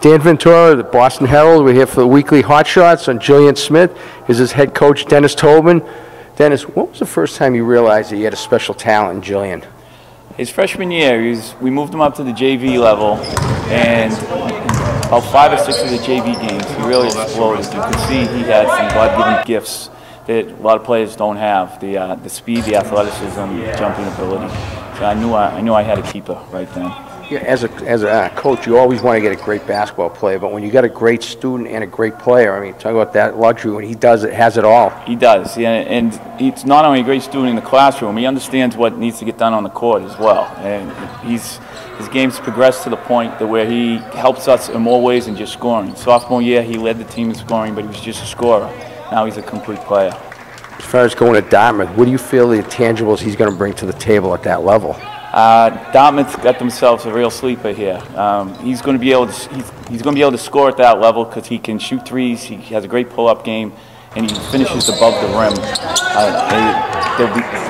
Dan Ventura, the Boston Herald. We're here for the weekly Hot Shots on Guilien Smith. Is his head coach, Dennis Tobin. Dennis, when was the first time you realized that you had a special talent in Guilien? His freshman year, we moved him up to the JV level, and about 5 or 6 of the JV games, he really exploded. You could see he had some God-given gifts that a lot of players don't have: the speed, the athleticism, the jumping ability. So I knew I had a keeper right then. Yeah, as a coach, you always want to get a great basketball player, but when you got a great student and a great player, I mean, talk about that luxury. When he does it, has it all. He does, yeah, and he's not only a great student in the classroom, he understands what needs to get done on the court as well. And his game's progressed to the point that where he helps us in more ways than just scoring. Sophomore year, he led the team in scoring, but he was just a scorer. Now he's a complete player. As far as going to Dartmouth, what do you feel the intangibles he's going to bring to the table at that level? Dartmouth got themselves a real sleeper here. He's going to be able to score at that level because he can shoot threes. He has a great pull-up game, and he finishes above the rim.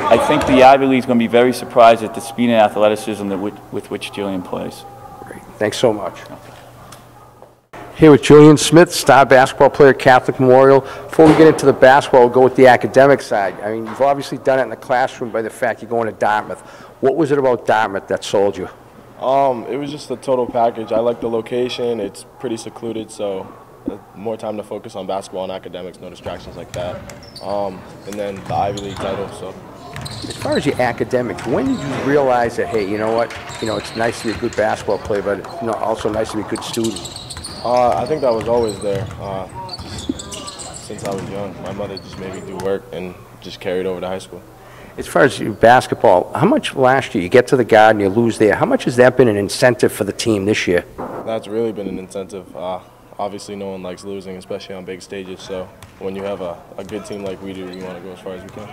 I think the Ivy League is going to be very surprised at the speed and athleticism with which Guilien plays. Great. Thanks so much. Here with Guilien Smith, star basketball player, Catholic Memorial. Before we get into the basketball, we'll go with the academic side. I mean, you've obviously done it in the classroom by the fact you're going to Dartmouth. What was it about Dartmouth that sold you? It was just the total package. I like the location. It's pretty secluded, so more time to focus on basketball and academics, no distractions like that. And then the Ivy League title. So, as far as your academics, when did you realize that, hey, you know what, it's nice to be a good basketball player, but also nice to be a good student? I think that was always there. Since I was young, my mother just made me do work and just carried over to high school. As far as your basketball, how much last year, you get to the Garden, you lose there, how much has that been an incentive for the team this year? That's really been an incentive. Obviously no one likes losing, especially on big stages, so when you have a good team like we do, we want to go as far as we can.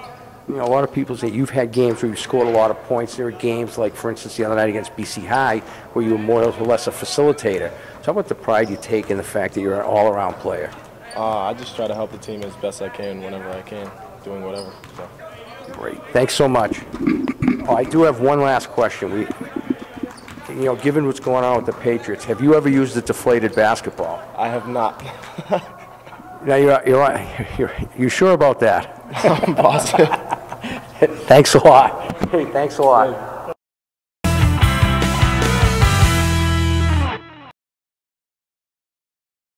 A lot of people say you've had games where you scored a lot of points. There are games like, for instance, the other night against BC High, where you were more or less a facilitator. Talk about the pride you take in the fact that you're an all-around player. I just try to help the team as best I can whenever I can, doing whatever. So. Great. Thanks so much. Oh, I do have one last question. Given what's going on with the Patriots, have you ever used a deflated basketball? I have not. Now you're sure about that? I'm positive. Thanks a lot. Hey, thanks a lot.